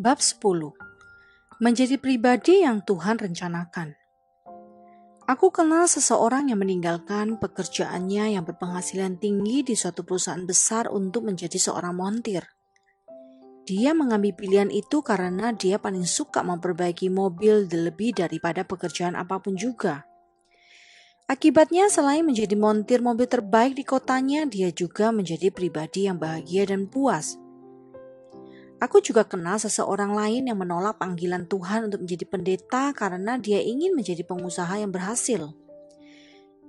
Bab 10. Menjadi pribadi yang Tuhan rencanakan. Aku kenal seseorang yang meninggalkan pekerjaannya yang berpenghasilan tinggi di suatu perusahaan besar untuk menjadi seorang montir. Dia mengambil pilihan itu karena dia paling suka memperbaiki mobil lebih daripada pekerjaan apapun juga. Akibatnya selain menjadi montir mobil terbaik di kotanya, dia juga menjadi pribadi yang bahagia dan puas. Aku juga kenal seseorang lain yang menolak panggilan Tuhan untuk menjadi pendeta karena dia ingin menjadi pengusaha yang berhasil.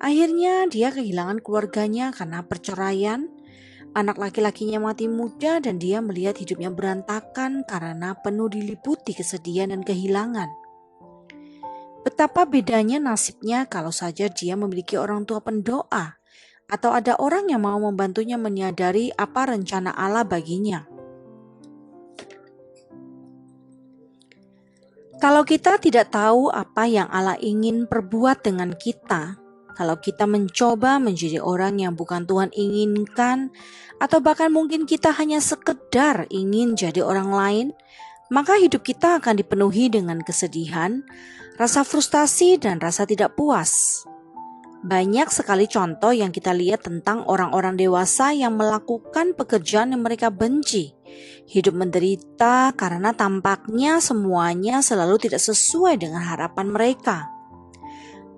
Akhirnya dia kehilangan keluarganya karena perceraian, anak laki-lakinya mati muda dan dia melihat hidupnya berantakan karena penuh diliputi kesedihan dan kehilangan. Betapa bedanya nasibnya kalau saja dia memiliki orang tua pendoa atau ada orang yang mau membantunya menyadari apa rencana Allah baginya. Kalau kita tidak tahu apa yang Allah ingin perbuat dengan kita, kalau kita mencoba menjadi orang yang bukan Tuhan inginkan, atau bahkan mungkin kita hanya sekedar ingin jadi orang lain, maka hidup kita akan dipenuhi dengan kesedihan, rasa frustasi, dan rasa tidak puas. Banyak sekali contoh yang kita lihat tentang orang-orang dewasa yang melakukan pekerjaan yang mereka benci. Hidup menderita karena tampaknya semuanya selalu tidak sesuai dengan harapan mereka.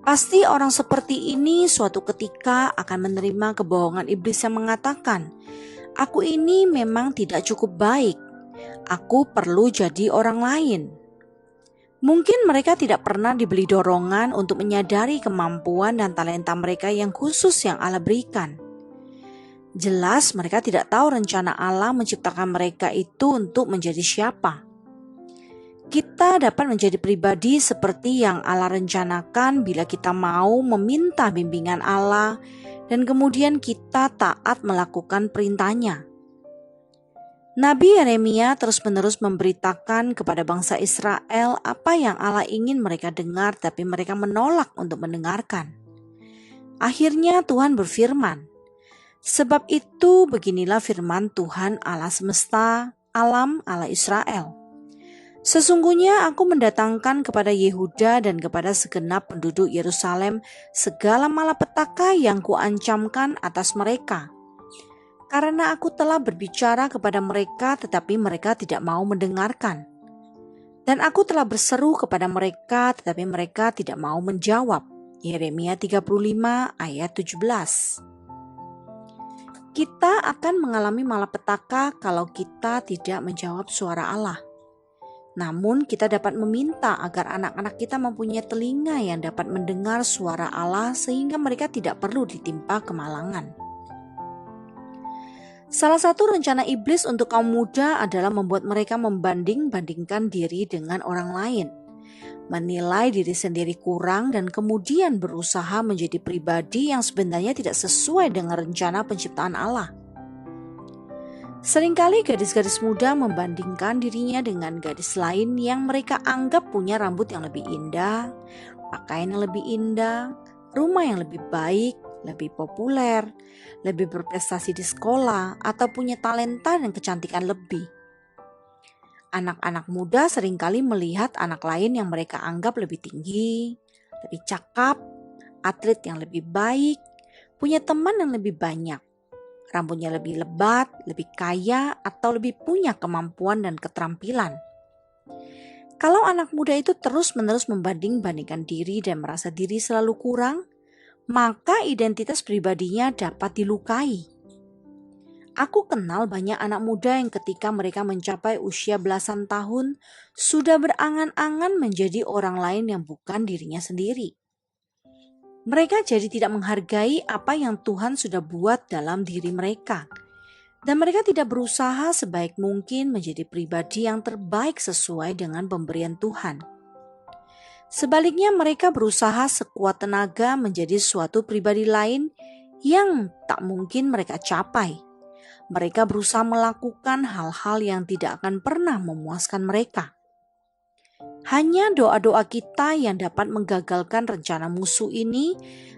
Pasti orang seperti ini suatu ketika akan menerima kebohongan iblis yang mengatakan, "Aku ini memang tidak cukup baik. Aku perlu jadi orang lain." Mungkin mereka tidak pernah diberi dorongan untuk menyadari kemampuan dan talenta mereka yang khusus yang Allah berikan. Jelas mereka tidak tahu rencana Allah menciptakan mereka itu untuk menjadi siapa. Kita dapat menjadi pribadi seperti yang Allah rencanakan bila kita mau meminta bimbingan Allah dan kemudian kita taat melakukan perintahnya. Nabi Yeremia terus-menerus memberitakan kepada bangsa Israel apa yang Allah ingin mereka dengar, tapi mereka menolak untuk mendengarkan. Akhirnya Tuhan berfirman, "Sebab itu beginilah firman Tuhan Allah semesta alam, Allah Israel. Sesungguhnya aku mendatangkan kepada Yehuda dan kepada segenap penduduk Yerusalem segala malapetaka yang kuancamkan atas mereka. Karena aku telah berbicara kepada mereka tetapi mereka tidak mau mendengarkan. Dan aku telah berseru kepada mereka tetapi mereka tidak mau menjawab." Yeremia 35 ayat 17. Kita akan mengalami malapetaka kalau kita tidak menjawab suara Allah. Namun kita dapat meminta agar anak-anak kita mempunyai telinga yang dapat mendengar suara Allah sehingga mereka tidak perlu ditimpa kemalangan. Salah satu rencana iblis untuk kaum muda adalah membuat mereka membanding-bandingkan diri dengan orang lain, menilai diri sendiri kurang dan kemudian berusaha menjadi pribadi yang sebenarnya tidak sesuai dengan rencana penciptaan Allah. Seringkali gadis-gadis muda membandingkan dirinya dengan gadis lain yang mereka anggap punya rambut yang lebih indah, pakaian yang lebih indah, rumah yang lebih baik, lebih populer, lebih berprestasi di sekolah, atau punya talenta dan kecantikan lebih. Anak-anak muda seringkali melihat anak lain yang mereka anggap lebih tinggi, lebih cakap, atlet yang lebih baik, punya teman yang lebih banyak, rambutnya lebih lebat, lebih kaya, atau lebih punya kemampuan dan keterampilan. Kalau anak muda itu terus-menerus membanding-bandingkan diri dan merasa diri selalu kurang, maka identitas pribadinya dapat dilukai. Aku kenal banyak anak muda yang ketika mereka mencapai usia belasan tahun sudah berangan-angan menjadi orang lain yang bukan dirinya sendiri. Mereka jadi tidak menghargai apa yang Tuhan sudah buat dalam diri mereka. Dan mereka tidak berusaha sebaik mungkin menjadi pribadi yang terbaik sesuai dengan pemberian Tuhan. Sebaliknya mereka berusaha sekuat tenaga menjadi suatu pribadi lain yang tak mungkin mereka capai. Mereka berusaha melakukan hal-hal yang tidak akan pernah memuaskan mereka. Hanya doa-doa kita yang dapat menggagalkan rencana musuh ini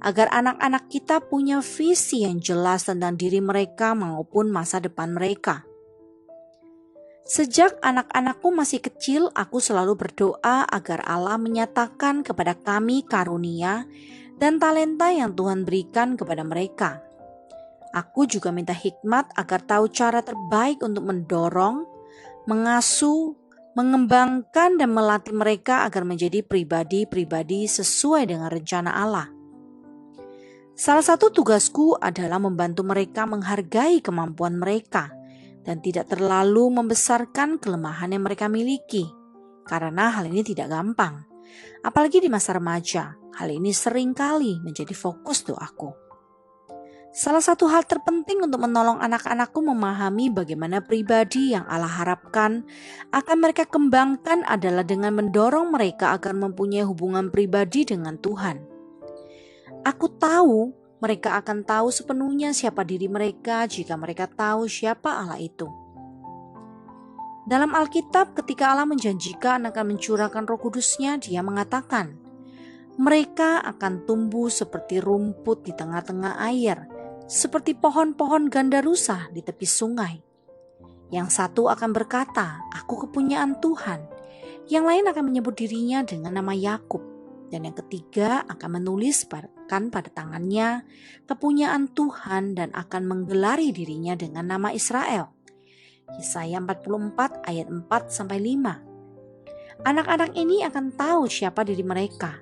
agar anak-anak kita punya visi yang jelas tentang diri mereka maupun masa depan mereka. Sejak anak-anakku masih kecil, aku selalu berdoa agar Allah menyatakan kepada kami karunia dan talenta yang Tuhan berikan kepada mereka. Aku juga minta hikmat agar tahu cara terbaik untuk mendorong, mengasuh, mengembangkan dan melatih mereka agar menjadi pribadi-pribadi sesuai dengan rencana Allah. Salah satu tugasku adalah membantu mereka menghargai kemampuan mereka dan tidak terlalu membesarkan kelemahan yang mereka miliki, karena hal ini tidak gampang. Apalagi di masa remaja, hal ini sering kali menjadi fokus doaku. Salah satu hal terpenting untuk menolong anak-anakku memahami bagaimana pribadi yang Allah harapkan akan mereka kembangkan adalah dengan mendorong mereka agar mempunyai hubungan pribadi dengan Tuhan. Aku tahu mereka akan tahu sepenuhnya siapa diri mereka jika mereka tahu siapa Allah itu. Dalam Alkitab, ketika Allah menjanjikan akan mencurahkan Roh Kudus-Nya, Dia mengatakan, mereka akan tumbuh seperti rumput di tengah-tengah air, seperti pohon-pohon gandarusa di tepi sungai. Yang satu akan berkata, aku kepunyaan Tuhan. Yang lain akan menyebut dirinya dengan nama Yakub. Dan yang ketiga akan menuliskan pada tangannya kepunyaan Tuhan dan akan menggelari dirinya dengan nama Israel. Yesaya 44 ayat 4-5. Anak-anak ini akan tahu siapa diri mereka.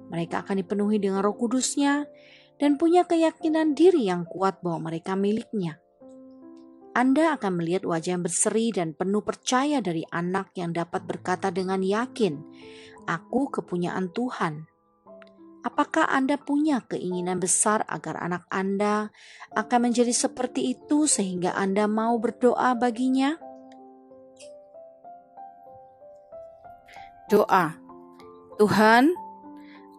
Mereka akan dipenuhi dengan Roh Kudus-Nya dan punya keyakinan diri yang kuat bahwa mereka miliknya. Anda akan melihat wajah yang berseri dan penuh percaya dari anak yang dapat berkata dengan yakin, aku kepunyaan Tuhan. Apakah Anda punya keinginan besar agar anak Anda akan menjadi seperti itu sehingga Anda mau berdoa baginya? Doa. Tuhan,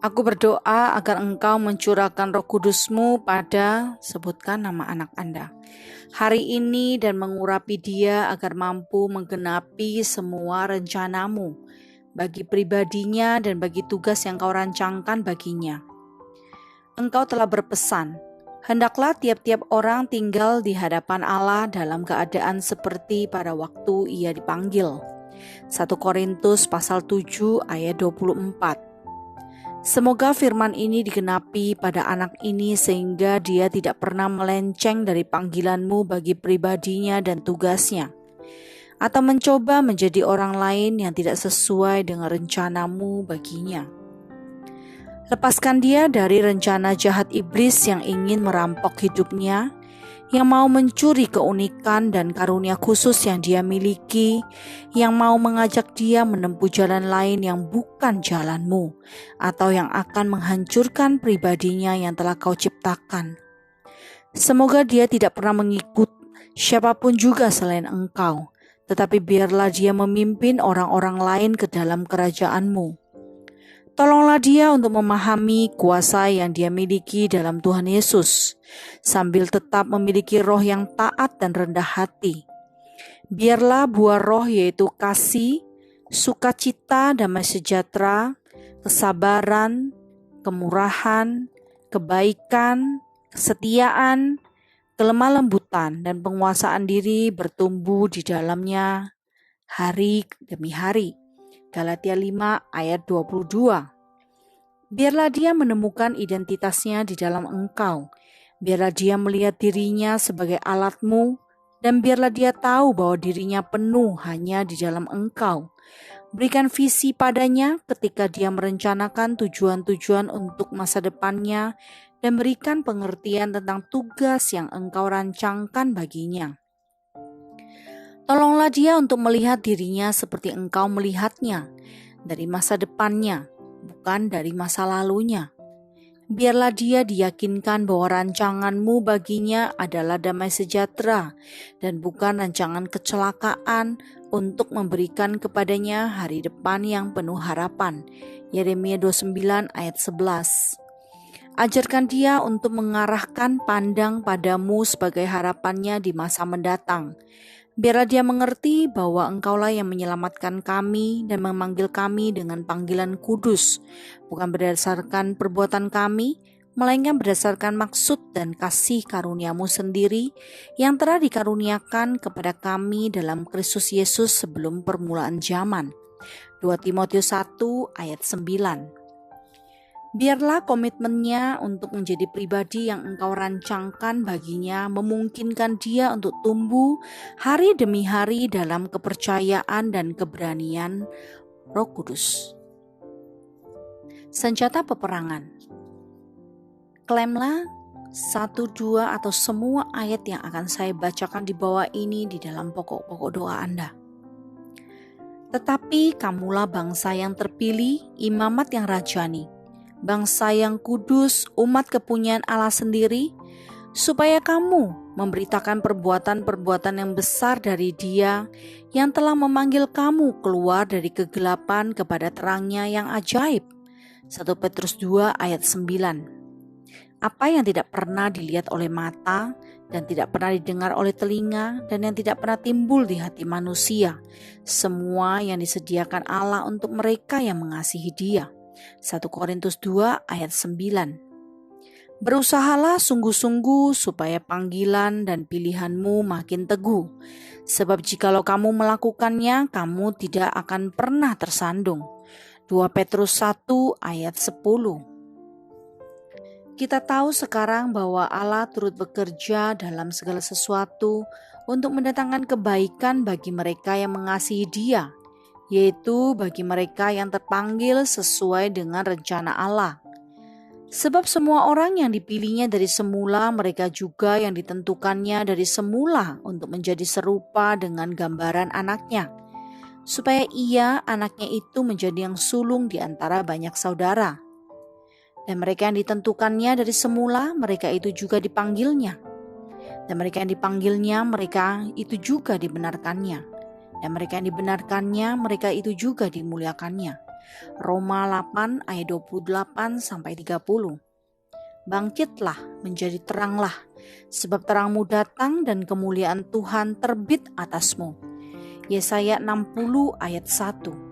aku berdoa agar Engkau mencurahkan Roh Kudus-Mu pada, sebutkan nama anak Anda, hari ini dan mengurapi dia agar mampu menggenapi semua rencana-Mu bagi pribadinya dan bagi tugas yang Kau rancangkan baginya. Engkau telah berpesan, hendaklah tiap-tiap orang tinggal di hadapan Allah dalam keadaan seperti pada waktu ia dipanggil. 1 Korintus pasal 7 ayat 24. Semoga firman ini digenapi pada anak ini sehingga dia tidak pernah melenceng dari panggilan-Mu bagi pribadinya dan tugasnya, atau mencoba menjadi orang lain yang tidak sesuai dengan rencana-Mu baginya. Lepaskan dia dari rencana jahat iblis yang ingin merampok hidupnya, yang mau mencuri keunikan dan karunia khusus yang dia miliki, yang mau mengajak dia menempuh jalan lain yang bukan jalan-Mu, atau yang akan menghancurkan pribadinya yang telah Kau ciptakan. Semoga dia tidak pernah mengikut siapapun juga selain Engkau, tetapi biarlah dia memimpin orang-orang lain ke dalam kerajaan-Mu. Tolonglah dia untuk memahami kuasa yang dia miliki dalam Tuhan Yesus, sambil tetap memiliki roh yang taat dan rendah hati. Biarlah buah roh yaitu kasih, sukacita, damai sejahtera, kesabaran, kemurahan, kebaikan, kesetiaan, kelemah lembutan, dan penguasaan diri bertumbuh di dalamnya hari demi hari. Galatia 5 ayat 22. Biarlah dia menemukan identitasnya di dalam Engkau. Biarlah dia melihat dirinya sebagai alat-Mu, dan biarlah dia tahu bahwa dirinya penuh hanya di dalam Engkau. Berikan visi padanya ketika dia merencanakan tujuan-tujuan untuk masa depannya, dan berikan pengertian tentang tugas yang Engkau rancangkan baginya. Tolonglah dia untuk melihat dirinya seperti Engkau melihatnya, dari masa depannya, bukan dari masa lalunya. Biarlah dia diyakinkan bahwa rancangan-Mu baginya adalah damai sejahtera dan bukan rancangan kecelakaan untuk memberikan kepadanya hari depan yang penuh harapan. Yeremia 29 ayat 11. Ajarkan dia untuk mengarahkan pandang padamu sebagai harapannya di masa mendatang. Biarlah dia mengerti bahwa Engkaulah yang menyelamatkan kami dan memanggil kami dengan panggilan kudus, bukan berdasarkan perbuatan kami, melainkan berdasarkan maksud dan kasih karunia-Mu sendiri yang telah dikaruniakan kepada kami dalam Kristus Yesus sebelum permulaan zaman. 2 Timotius 1 ayat 9. Biarlah komitmennya untuk menjadi pribadi yang Engkau rancangkan baginya memungkinkan dia untuk tumbuh hari demi hari dalam kepercayaan dan keberanian Roh Kudus. Senjata peperangan. Klaimlah 1, 2 atau semua ayat yang akan saya bacakan di bawah ini di dalam pokok-pokok doa Anda. Tetapi kamulah bangsa yang terpilih, imamat yang rajani, bangsa yang kudus, umat kepunyaan Allah sendiri, supaya kamu memberitakan perbuatan-perbuatan yang besar dari Dia yang telah memanggil kamu keluar dari kegelapan kepada terangnya yang ajaib. 1 Petrus 2 ayat 9. Apa yang tidak pernah dilihat oleh mata dan tidak pernah didengar oleh telinga dan yang tidak pernah timbul di hati manusia, semua yang disediakan Allah untuk mereka yang mengasihi Dia. 1 Korintus 2 ayat 9. Berusahalah sungguh-sungguh supaya panggilan dan pilihanmu makin teguh, sebab jikalau kamu melakukannya, kamu tidak akan pernah tersandung. 2 Petrus 1 ayat 10. Kita tahu sekarang bahwa Allah turut bekerja dalam segala sesuatu untuk mendatangkan kebaikan bagi mereka yang mengasihi Dia, yaitu bagi mereka yang terpanggil sesuai dengan rencana Allah. Sebab semua orang yang dipilihnya dari semula, mereka juga yang ditentukannya dari semula untuk menjadi serupa dengan gambaran anaknya, supaya ia, anaknya itu menjadi yang sulung di antara banyak saudara. Dan mereka yang ditentukannya dari semula, mereka itu juga dipanggilnya. Dan mereka yang dipanggilnya, mereka itu juga dibenarkannya. Dan mereka yang dibenarkannya, mereka itu juga dimuliakannya. Roma 8 ayat 28-30. Bangkitlah, menjadi teranglah, sebab terangmu datang dan kemuliaan Tuhan terbit atasmu. Yesaya 60 ayat 1.